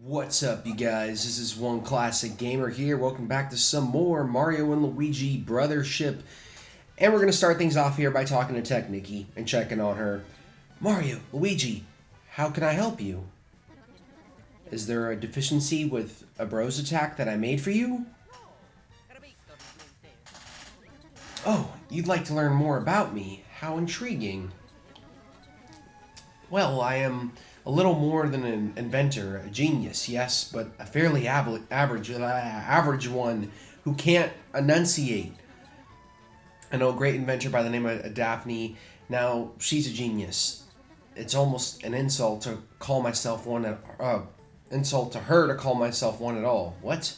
What's up, you guys? This is One Classic Gamer here. Welcome back to some more Mario and Luigi Brothership. And we're going to start things off here by talking to Tech Nikki and checking on her. Mario, Luigi, how can I help you? Is there a deficiency with a bros attack that I made for you? Oh, you'd like to learn more about me. How intriguing. Well, I am a little more than an inventor, a genius, yes, but a fairly average one who can't enunciate. I know a great inventor by the name of Daphne. Now, she's a genius. It's almost an insult to call myself one. Insult to her to call myself one at all. What?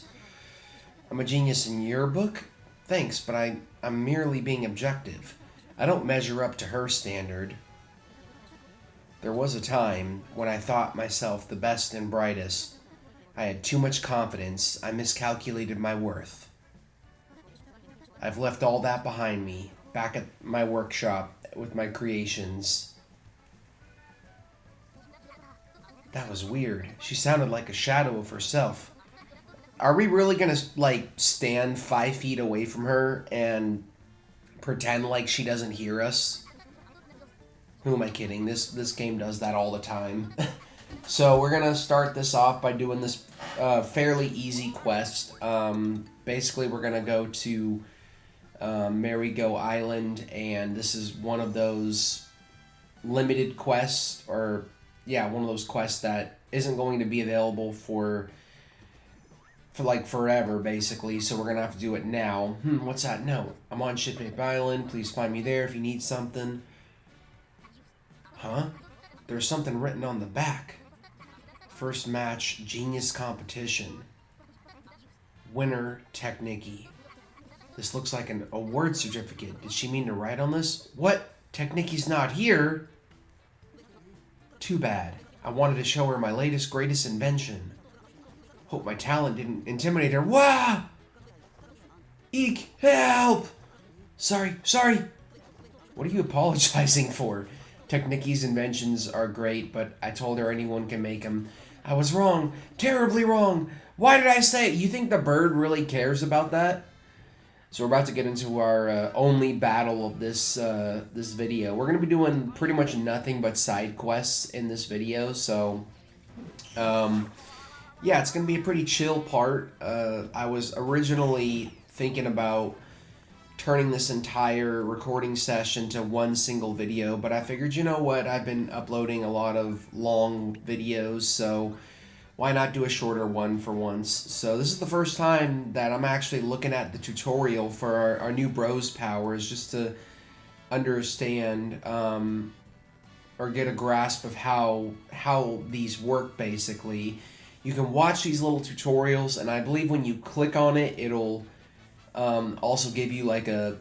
I'm a genius in your book? Thanks, but I'm merely being objective. I don't measure up to her standard. There was a time when I thought myself the best and brightest. I had too much confidence. I miscalculated my worth. I've left all that behind me, back at my workshop with my creations. That was weird. She sounded like a shadow of herself. Are we really gonna, stand 5 feet away from her and pretend like she doesn't hear us? Who am I kidding? This game does that all the time. So we're gonna start this off by doing this fairly easy quest. Basically, we're gonna go to Merry-Go Island, and this is one of those limited quests, or one of those quests that isn't going to be available for like forever, basically. So we're gonna have to do it now. What's that note? I'm on Shipwreck Island. Please find me there if you need something. Huh? There's something written on the back. First match, genius competition. Winner, Tech Nikki. This looks like an award certificate. Did she mean to write on this? What? Tech Nikki's not here? Too bad. I wanted to show her my latest, greatest invention. Hope my talent didn't intimidate her. Wah! Eek! Help! Sorry. What are you apologizing for? Tech Nikki's inventions are great, but I told her anyone can make them. I was wrong. Terribly wrong. Why did I say it? You think the bird really cares about that? So we're about to get into our only battle of this this video. We're going to be doing pretty much nothing but side quests in this video, so it's going to be a pretty chill part. I was originally thinking about turning this entire recording session to one single video, but I figured, you know what, I've been uploading a lot of long videos, so why not do a shorter one for once? So this is the first time that I'm actually looking at the tutorial for our new bros powers, just to understand or get a grasp of how these work, basically. You can watch these little tutorials, and I believe when you click on it, it'll also give you like a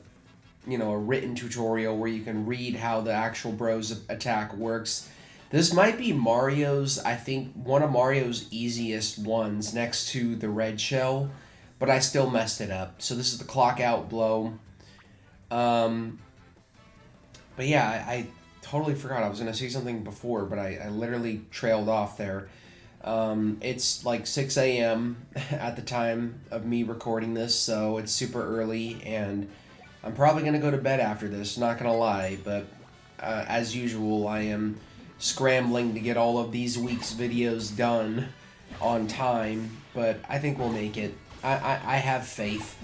written tutorial where you can read how the actual bros attack works. This might be I think one of Mario's easiest ones next to the red shell, but I still messed it up. So this is the clock out blow. But yeah, I totally forgot. I was going to say something before, but I literally trailed off there. It's like 6 a.m. at the time of me recording this, so it's super early, and I'm probably going to go to bed after this, not going to lie, but as usual, I am scrambling to get all of these week's videos done on time, but I think we'll make it. I have faith.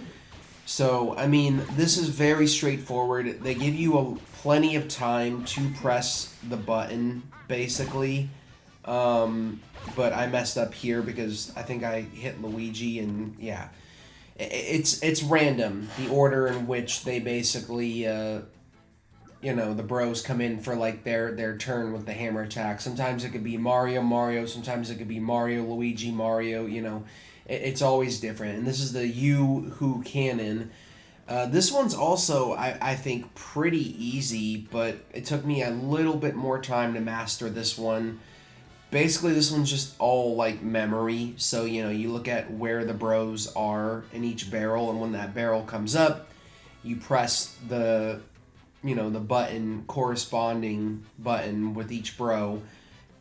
So, I mean, this is very straightforward. They give you plenty of time to press the button, basically. But I messed up here because I think I hit Luigi, and yeah, it's random, the order in which they basically the bros come in for like their turn with the hammer attack. Sometimes it could be Mario, sometimes it could be Luigi, Mario, it's always different. And this is the Who cannon. This one's also, I think, pretty easy, but it took me a little bit more time to master this one. Basically, this one's just all like memory. So, you look at where the bros are in each barrel, and when that barrel comes up, you press the button, corresponding button with each bro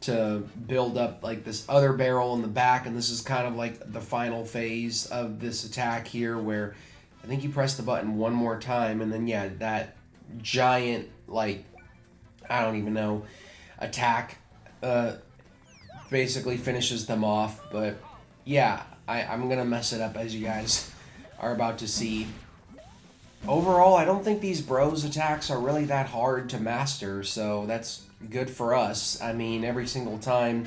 to build up like this other barrel in the back, and this is kind of like the final phase of this attack here, where I think you press the button one more time, and then yeah, that giant, like, I don't even know, attack basically finishes them off. But yeah, I'm gonna mess it up, as you guys are about to see. Overall, I don't think these bros attacks are really that hard to master, so that's good for us. I mean, every single time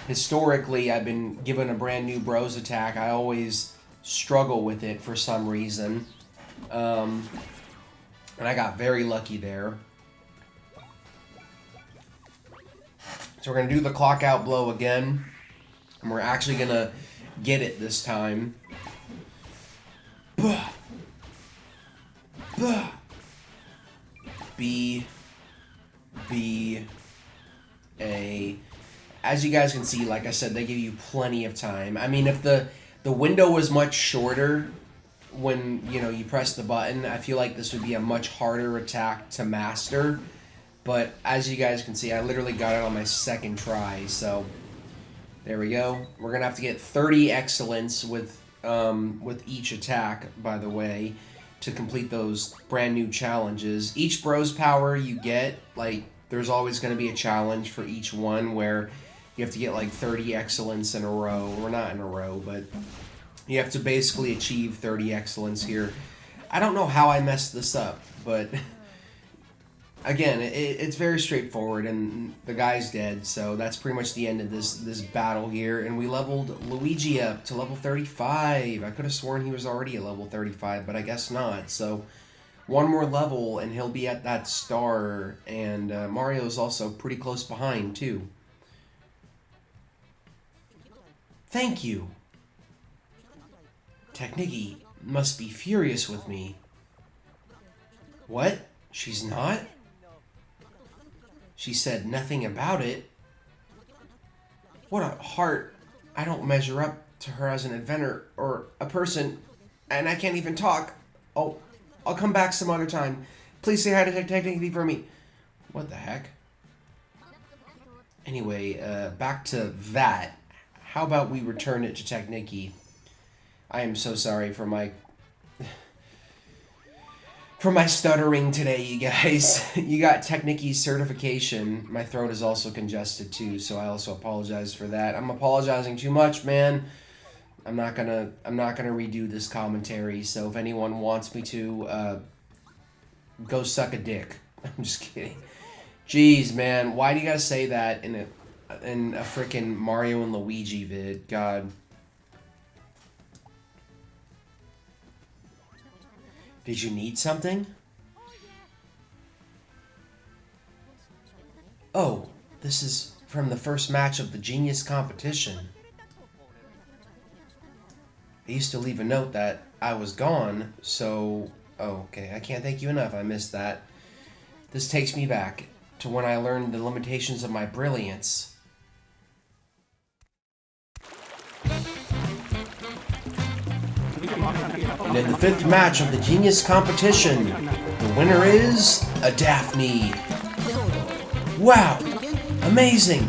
historically I've been given a brand new bros attack, I always struggle with it for some reason. And I got very lucky there. So we're going to do the clock out blow again, and we're actually going to get it this time. B, A. As you guys can see, like I said, they give you plenty of time. I mean, if the window was much shorter when, you know, you press the button, I feel like this would be a much harder attack to master. But as you guys can see, I literally got it on my second try, so there we go. We're gonna have to get 30 excellence with each attack, by the way, to complete those brand new challenges. Each bros power you get, like, there's always going to be a challenge for each one where you have to get like 30 excellence in a row, or not in a row, but you have to basically achieve 30 excellence here. I don't know how I messed this up, but again, it's very straightforward, and the guy's dead, so that's pretty much the end of this battle here. And we leveled Luigi up to level 35. I could have sworn he was already at level 35, but I guess not. So one more level, and he'll be at that star, and Mario's also pretty close behind, too. Thank you. Technicky must be furious with me. What? She's not? She said nothing about it. What a heart. I don't measure up to her as an inventor or a person, and I can't even talk. Oh, I'll come back some other time. Please say hi to Technicky for me. What the heck? Anyway, back to that. How about we return it to Technicky? I am so sorry for my stuttering today, you guys. You got Technicky's certification. My throat is also congested too, so I also apologize for that. I'm apologizing too much, man. I'm not gonna redo this commentary, so if anyone wants me to, go suck a dick. I'm just kidding. Jeez, man, why do you gotta say that in a freaking Mario and Luigi vid? God. Did you need something? Oh, this is from the first match of the Genius competition. I used to leave a note that I was gone, so... Oh, okay, I can't thank you enough, I missed that. This takes me back to when I learned the limitations of my brilliance. And in the fifth match of the Genius competition, the winner is a Daphne. Wow, amazing.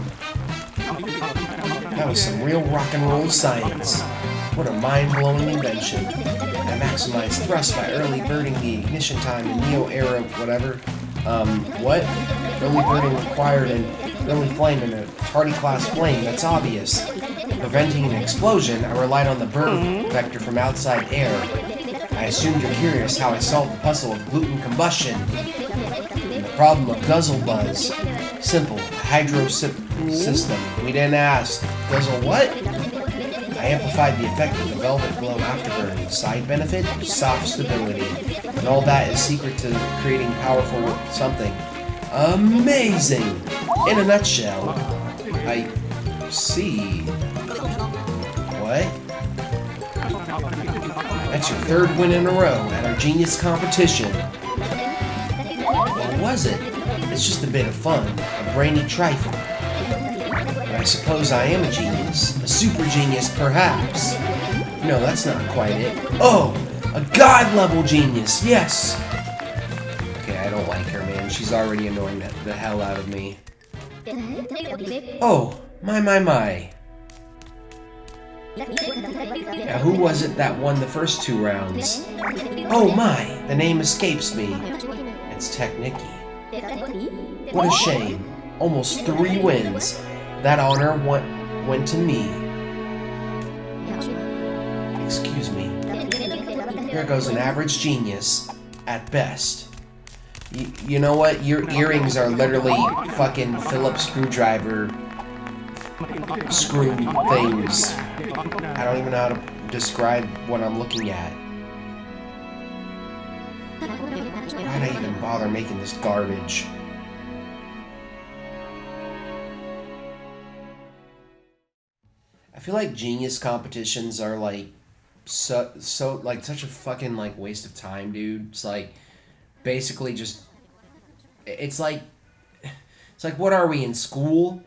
That was some real rock and roll science. What a mind-blowing invention. I maximized thrust by early birding the ignition time in Neo era whatever. What? Early birding required an early flame in a tardy class flame, that's obvious. Preventing an explosion, I relied on the burn vector from outside air. I assumed you're curious how I solved the puzzle of gluten combustion. And the problem of guzzle buzz. Simple, hydro system. We didn't ask. Guzzle what? I amplified the effect of the velvet glow afterburn. Side benefit? Soft stability. And all that is secret to creating powerful something. Amazing! In a nutshell, I see. What? That's your third win in a row at our Genius competition. Or was it? It's just a bit of fun, a brainy trifle. But I suppose I am a genius. A super genius, perhaps. No, that's not quite it. Oh! A god-level genius, yes! Okay, I don't like her, man. She's already annoying the hell out of me. Oh, my. Now, who was it that won the first 2 rounds? Oh my, the name escapes me. It's Technicky. What a shame. Almost 3 wins. That honor went to me. Excuse me. Here goes an average genius, at best. You know what? Your earrings are literally fucking Phillips screwdriver screw things. I don't even know how to describe what I'm looking at. Why'd I even bother making this garbage? I feel like genius competitions are like so like such a fucking like waste of time, dude. It's like basically just it's like what are we in school?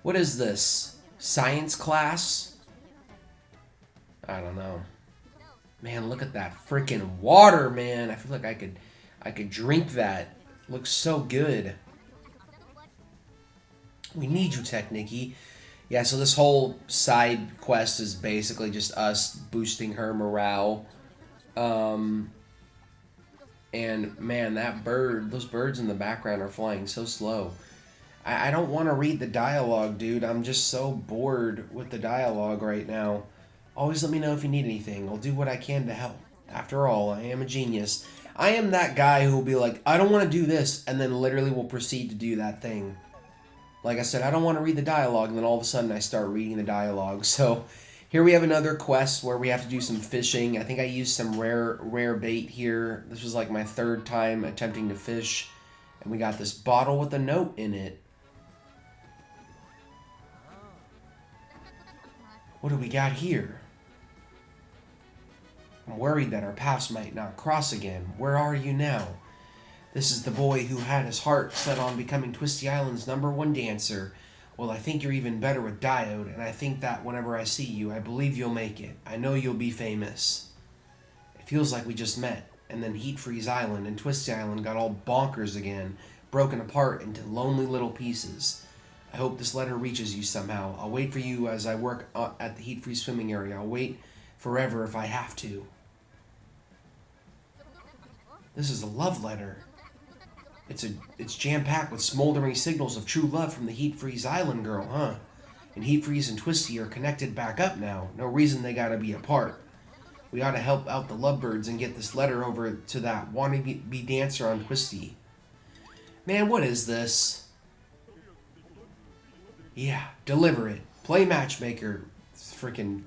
What is this? Science class? I don't know. Man, look at that freaking water, man. I feel like I could drink that. It looks so good. We need you, Technicky. Yeah, so this whole side quest is basically just us boosting her morale. And man, those birds in the background are flying so slow. I don't want to read the dialogue, dude. I'm just so bored with the dialogue right now. Always let me know if you need anything. I'll do what I can to help. After all, I am a genius. I am that guy who will be like, I don't want to do this, and then literally will proceed to do that thing. Like I said, I don't want to read the dialogue, and then all of a sudden I start reading the dialogue. So here we have another quest where we have to do some fishing. I think I used some rare bait here. This was like my 3rd time attempting to fish. And we got this bottle with a note in it. What do we got here? I'm worried that our paths might not cross again. Where are you now? This is the boy who had his heart set on becoming Twisty Island's #1 dancer. Well, I think you're even better with Diode, and I think that whenever I see you, I believe you'll make it. I know you'll be famous. It feels like we just met, and then Heat Freeze Island and Twisty Island got all bonkers again, broken apart into lonely little pieces. I hope this letter reaches you somehow. I'll wait for you as I work at the Heat Freeze swimming area. I'll wait forever if I have to. This is a love letter. It's jam-packed with smoldering signals of true love from the Heat Freeze Island girl, huh? And Heat Freeze and Twisty are connected back up now. No reason they gotta be apart. We ought to help out the lovebirds and get this letter over to that wannabe dancer on Twisty. Man, what is this? Yeah, deliver it. Play matchmaker. It's freaking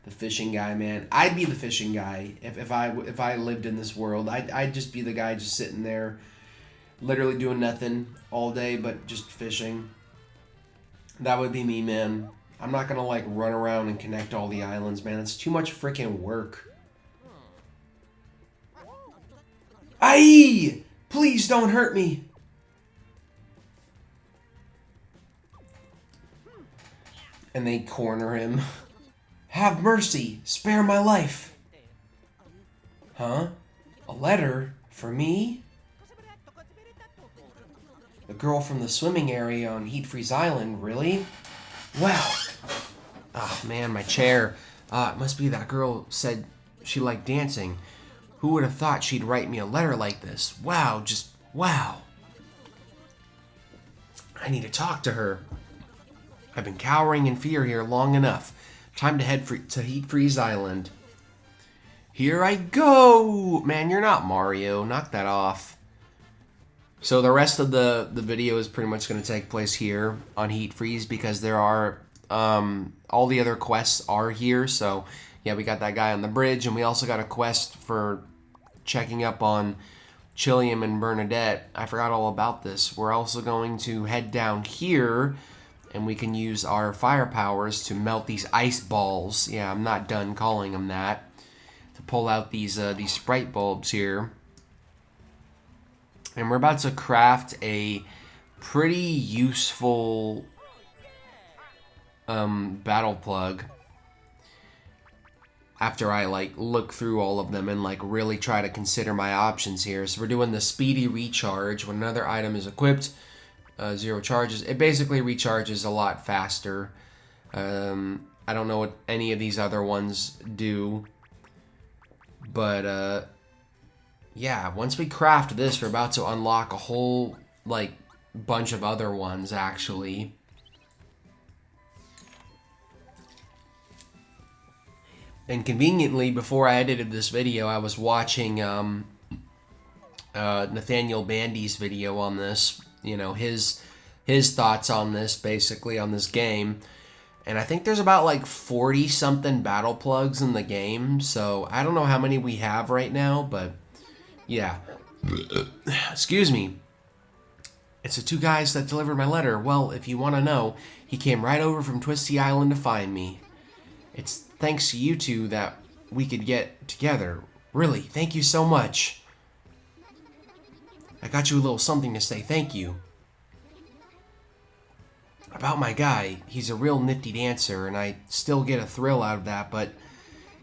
the fishing guy, man. I'd be the fishing guy if I lived in this world. I'd just be the guy just sitting there, literally doing nothing all day but just fishing. That would be me, man. I'm not gonna like run around and connect all the islands, man. It's too much freaking work. Aye! Please don't hurt me. And they corner him. Have mercy, spare my life. Huh? A letter? For me? The girl from the swimming area on Heat Freeze Island, really? Wow. Oh man, my chair. It must be that girl said she liked dancing. Who would have thought she'd write me a letter like this? Wow, just wow. I need to talk to her. I've been cowering in fear here long enough. Time to head to Heat Freeze Island. Here I go! Man, you're not Mario. Knock that off. So the rest of the video is pretty much going to take place here on Heat Freeze because there are... all the other quests are here. So, yeah, we got that guy on the bridge. And we also got a quest for checking up on Chilliam and Bernadette. I forgot all about this. We're also going to head down here... and we can use our fire powers to melt these ice balls. Yeah, I'm not done calling them that. To pull out these Sprite bulbs here. And we're about to craft a pretty useful battle plug. After I like look through all of them and like really try to consider my options here. So we're doing the speedy recharge. When another item is equipped, zero charges. It basically recharges a lot faster. I don't know what any of these other ones do, but yeah, once we craft this, we're about to unlock a whole like bunch of other ones actually. And conveniently, before I edited this video, I was watching Nathaniel Bandy's video on this. You know, his thoughts on this, basically, on this game. And I think there's about like 40 something battle plugs in the game. So I don't know how many we have right now, but yeah. Excuse me. It's the two guys that delivered my letter. Well, if you want to know, he came right over from Twisty Island to find me. It's thanks to you two that we could get together. Really, thank you so much. I got you a little something to say thank you. About my guy, he's a real nifty dancer, and I still get a thrill out of that, but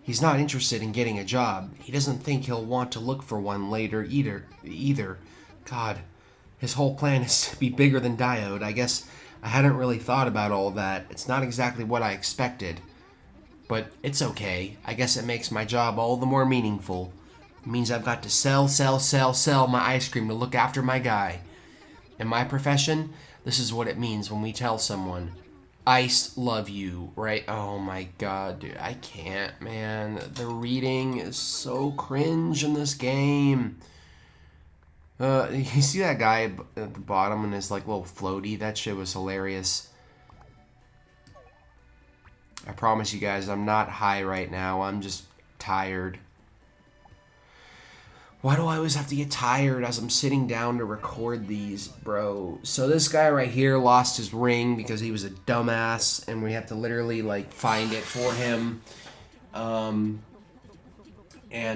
he's not interested in getting a job. He doesn't think he'll want to look for one later either. God, his whole plan is to be bigger than Diode. I guess I hadn't really thought about all that. It's not exactly what I expected. But it's okay. I guess it makes my job all the more meaningful. It means I've got to sell my ice cream to look after my guy. In my profession, this is what it means when we tell someone, Ice love you, right? Oh my god, dude, I can't, man. The reading is so cringe in this game. You see that guy at the bottom in his like little floaty? That shit was hilarious. I promise you guys, I'm not high right now. I'm just tired. Why do I always have to get tired as I'm sitting down to record these, bro? So this guy right here lost his ring because he was a dumbass, and we have to literally, like, find it for him. And,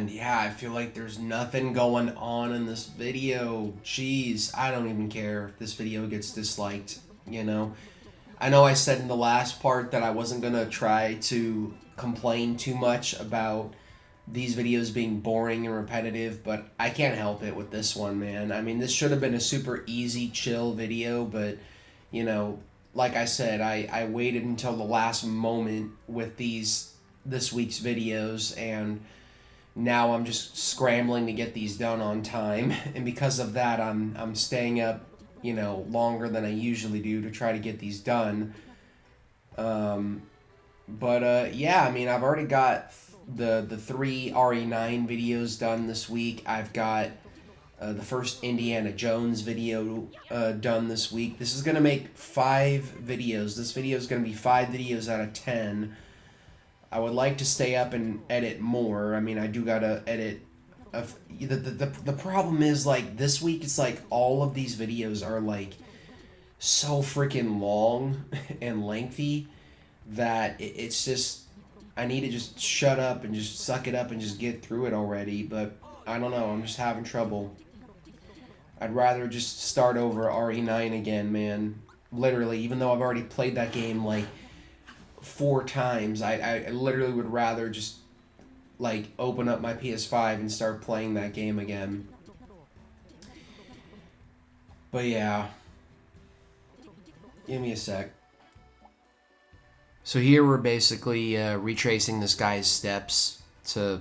yeah, I feel like there's nothing going on in this video. Jeez, I don't even care if this video gets disliked, you know? I know I said in the last part that I wasn't going to try to complain too much about these videos being boring and repetitive, but I can't help it with this one, man. I mean, this should have been a super easy, chill video, but, you know, like I said, I waited until the last moment with this week's videos, and now I'm just scrambling to get these done on time, and because of that, I'm staying up, you know, longer than I usually do to try to get these done. Yeah, I mean, I've already got the 3 RE9 videos done this week. I've got the first Indiana Jones video done this week. This is going to make 5 videos. This video is going to be 5 videos out of 10. I would like to stay up and edit more. I mean, I do got to edit. The problem is, like, this week it's like all of these videos are like so freaking long and lengthy that it's just, I need to just shut up and just suck it up and just get through it already, but I don't know, I'm just having trouble. I'd rather just start over RE9 again, man. Literally, even though I've already played that game like 4 times, I literally would rather just like open up my PS5 and start playing that game again. But yeah, give me a sec. So here we're basically retracing this guy's steps to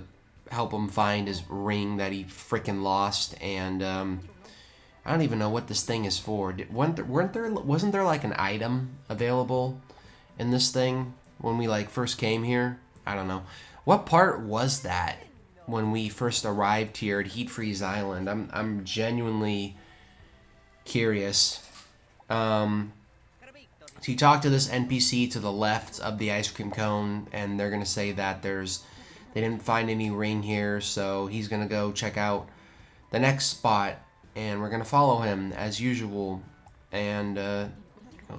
help him find his ring that he freaking lost, and I don't even know what this thing is for. Wasn't there like an item available in this thing when we like first came here? I don't know. What part was that when we first arrived here at Heat Freeze Island? I'm genuinely curious. So you talk to this NPC to the left of the ice cream cone, and they're gonna say that they didn't find any ring here, so he's gonna go check out the next spot, and we're gonna follow him as usual. And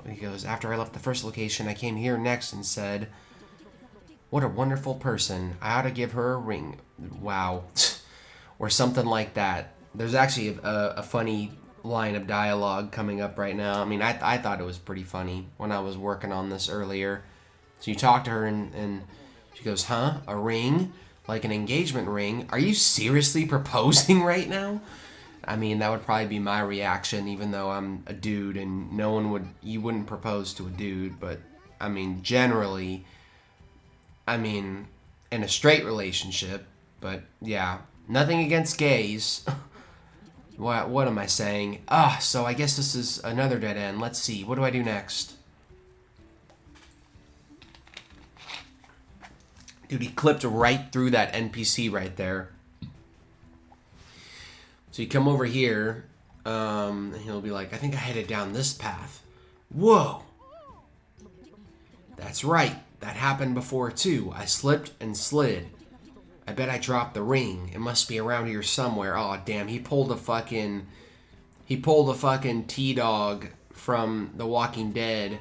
he goes, after I left the first location, I came here next and said, what a wonderful person. I ought to give her a ring. Wow. Or something like that. There's actually a funny line of dialogue coming up right now. I mean, I thought it was pretty funny when I was working on this earlier. So you talk to her and she goes, huh? A ring? Like an engagement ring? Are you seriously proposing right now? I mean, that would probably be my reaction, even though I'm a dude and you wouldn't propose to a dude, but I mean, generally, I mean, in a straight relationship, but yeah, nothing against gays. What am I saying? So I guess this is another dead end. Let's see, what do I do next? Dude, he clipped right through that NPC right there. So you come over here, and he'll be like, I think I headed down this path. Whoa! That's right. That happened before too. I slipped and slid. I bet I dropped the ring. It must be around here somewhere. Oh damn, he pulled a fucking T-Dog from The Walking Dead.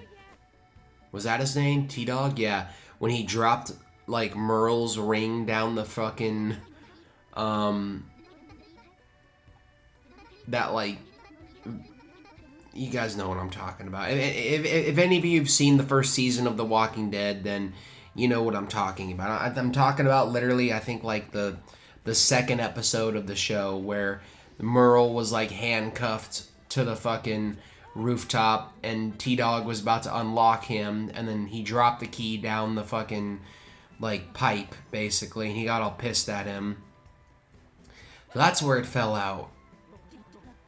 Was that his name? T-Dog? Yeah. When he dropped like Merle's ring down the fucking that, like, you guys know what I'm talking about. If any of you have seen the first season of The Walking Dead, then you know what I'm talking about. I'm talking about literally, I think, like, the second episode of the show where Merle was, like, handcuffed to the fucking rooftop and T-Dog was about to unlock him, and then he dropped the key down the fucking, like, pipe, basically, and he got all pissed at him. So that's where it fell out.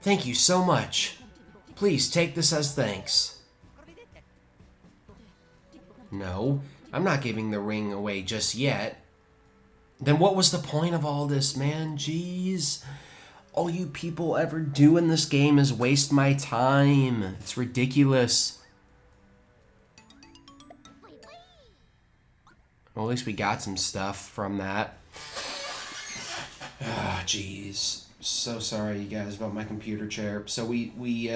Thank you so much. Please take this as thanks. No, I'm not giving the ring away just yet. Then what was the point of all this, man? Jeez. All you people ever do in this game is waste my time. It's ridiculous. Well, at least we got some stuff from that. Ah, jeez. So sorry, you guys, about my computer chair. So we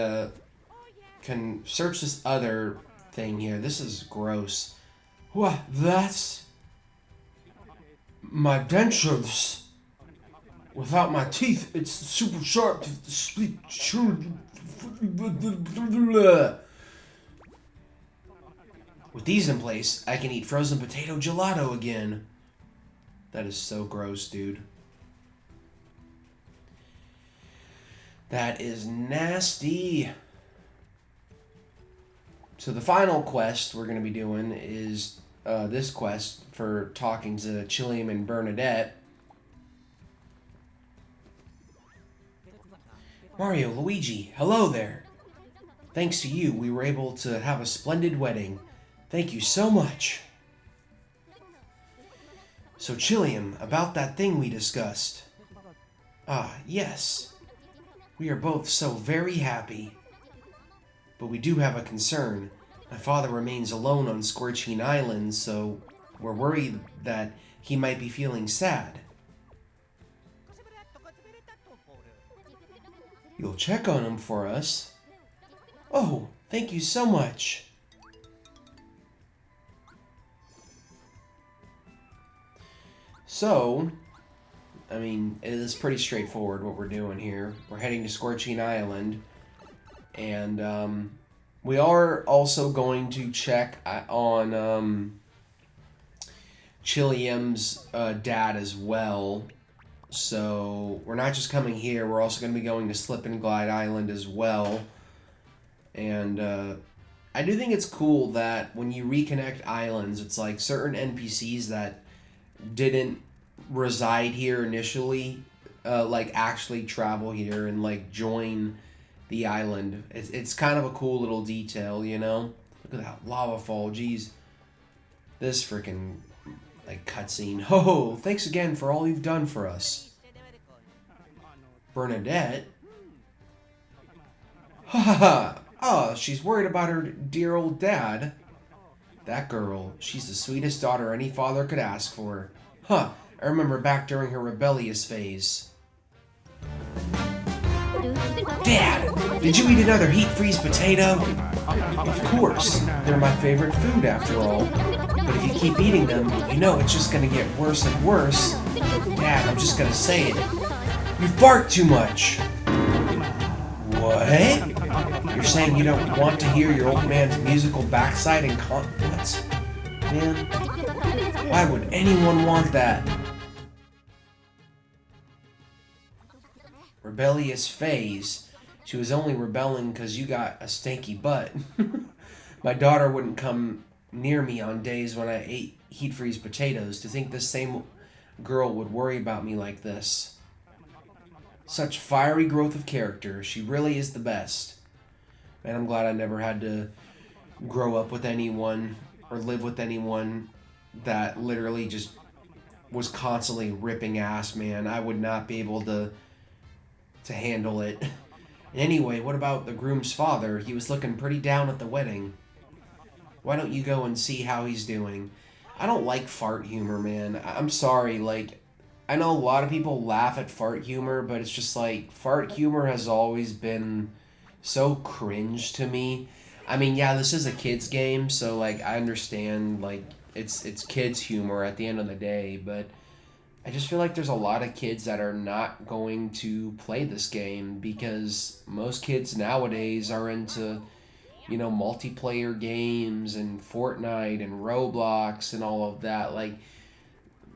can search this other thing here. This is gross. What? That's my dentures. Without my teeth, it's super sharp to speak. With these in place, I can eat frozen potato gelato again. That is so gross, dude. That is nasty. So the final quest we're going to be doing is this quest for talking to Chilliam and Bernadette. Mario, Luigi, hello there. Thanks to you, we were able to have a splendid wedding. Thank you so much. So Chilliam, about that thing we discussed. Yes. We are both so very happy. But we do have a concern. My father remains alone on Scorching Island, so we're worried that he might be feeling sad. You'll check on him for us? Oh, thank you so much. So, I mean, it is pretty straightforward what we're doing here. We're heading to Scorching Island, and we are also going to check on Chilliam's dad as well. So we're not just coming here, we're also going to be going to Slip and Glide Island as well. And I do think it's cool that when you reconnect islands, it's like certain NPCs that didn't reside here initially, like actually travel here and like join the island. It's kind of a cool little detail, you know? Look at that lava fall, jeez. This freaking like cutscene. Oh, thanks again for all you've done for us. Bernadette? Ha ha ha! Oh, she's worried about her dear old dad. That girl, she's the sweetest daughter any father could ask for. Huh, I remember back during her rebellious phase. Dad, did you eat another heat freeze potato? Of course, they're my favorite food after all. But if you keep eating them, you know it's just gonna get worse and worse. Dad, I'm just gonna say it. You fart too much. What? You're saying you don't want to hear your old man's musical backside and what? Man, why would anyone want that? rebellious phase. She was only rebelling because you got a stanky butt. My daughter wouldn't come near me on days when I ate heat freeze potatoes. To think this same girl would worry about me like this. Such fiery growth of character. She really is the best. And I'm glad I never had to grow up with anyone or live with anyone that literally just was constantly ripping ass, man. I would not be able to handle it. And anyway, what about the groom's father? He was looking pretty down at the wedding. Why don't you go and see how he's doing? I don't like fart humor, man. I'm sorry, like, I know a lot of people laugh at fart humor, but it's just like, fart humor has always been so cringe to me. I mean, yeah, this is a kid's game, so, like, I understand, like, it's kids' humor at the end of the day, but I just feel like there's a lot of kids that are not going to play this game because most kids nowadays are into, you know, multiplayer games and Fortnite and Roblox and all of that. Like,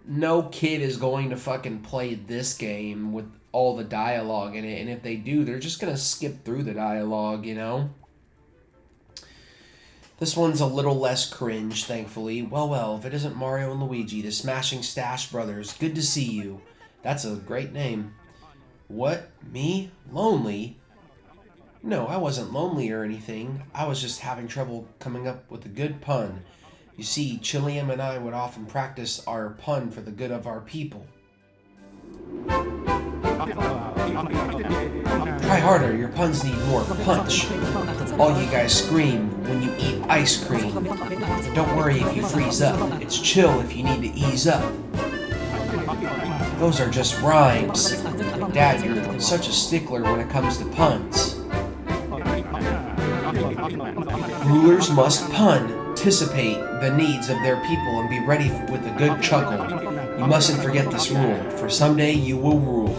no kid is going to fucking play this game with all the dialogue in it, and if they do, they're just gonna skip through the dialogue, you know? This one's a little less cringe, thankfully. Well, if it isn't Mario and Luigi, the Smashing Stash Brothers, good to see you. That's a great name. What? Me? Lonely? No, I wasn't lonely or anything. I was just having trouble coming up with a good pun. You see, Chilliam and I would often practice our pun for the good of our people. Try harder, your puns need more punch. All you guys scream when you eat ice cream. Don't worry if you freeze up. It's chill if you need to ease up. Those are just rhymes. Dad, you're such a stickler when it comes to puns. Rulers must pun, anticipate the needs of their people, and be ready with a good chuckle. You mustn't forget this rule, for someday you will rule.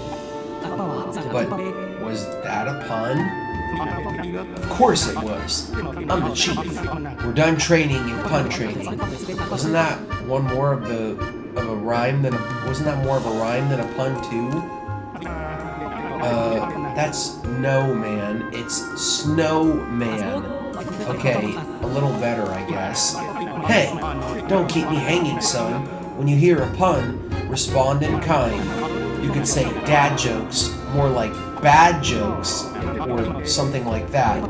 But was that a pun? Of course it was. I'm the chief. We're done training in pun training. Wasn't that one more of a rhyme than wasn't that more of a rhyme than a pun too? That's no man. It's snowman. Okay, a little better, I guess. Hey, don't keep me hanging, son. When you hear a pun, respond in kind. You could say dad jokes, more like bad jokes, or something like that.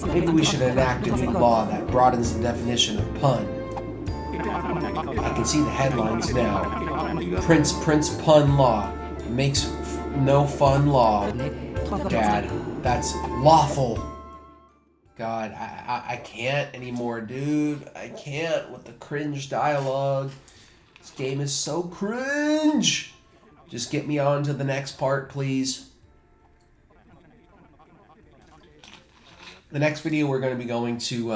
Maybe we should enact a new law that broadens the definition of pun. I can see the headlines now. Prince Pun Law. Makes no fun law. Dad, that's lawful. God, I can't anymore, dude. I can't with the cringe dialogue. This game is so cringe. Just get me on to the next part, please. The next video, we're going to be going to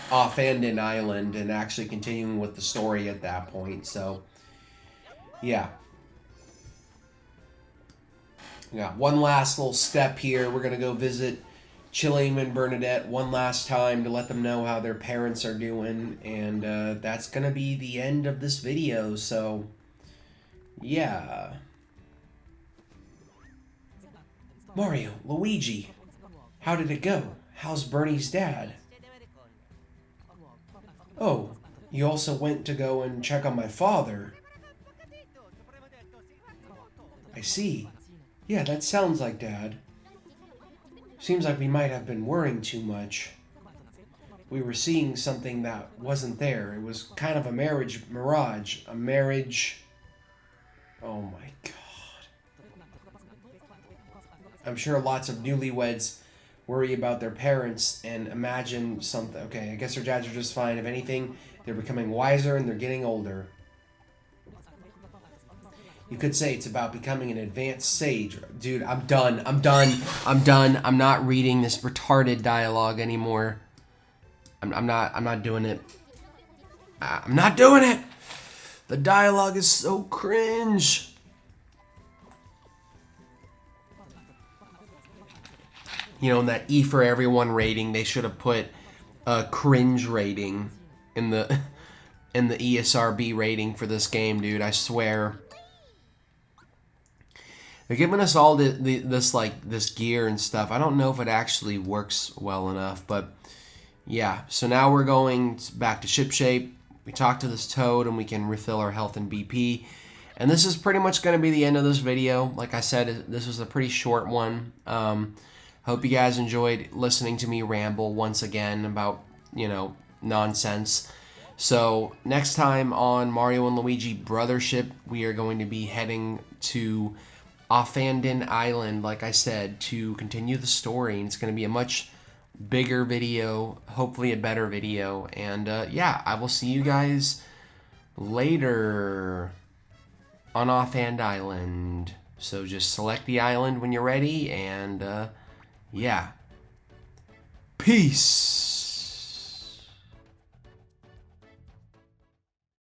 Offenden Island and actually continuing with the story at that point. So, yeah. We got one last little step here. We're going to go visit Chilliam and Bernadette one last time to let them know how their parents are doing. And that's going to be the end of this video. So, yeah. Mario, Luigi, how did it go? How's Bernie's dad? Oh, you also went to go and check on my father. I see. Yeah, that sounds like Dad. Seems like we might have been worrying too much. We were seeing something that wasn't there. It was kind of a marriage mirage. A marriage... Oh my God. I'm sure lots of newlyweds worry about their parents and imagine something. Okay, I guess their dads are just fine. If anything, they're becoming wiser and they're getting older. You could say it's about becoming an advanced sage. Dude, I'm done. I'm not reading this retarded dialogue anymore. I'm not doing it. I'm not doing it. The dialogue is so cringe. You know, in that E for everyone rating, they should have put a cringe rating in the ESRB rating for this game, dude. I swear. They're giving us all this gear and stuff. I don't know if it actually works well enough, but yeah. So now we're going back to shipshape. We talk to this toad and we can refill our health and BP. And this is pretty much going to be the end of this video. Like I said, this was a pretty short one. Hope you guys enjoyed listening to me ramble once again about, nonsense. So next time on Mario and Luigi Brothership, we are going to be heading to Offanden Island, like I said, to continue the story. And it's going to be a much bigger video, hopefully a better video. And yeah, I will see you guys later on Offhand Island. So just select the island when you're ready, and yeah. Peace!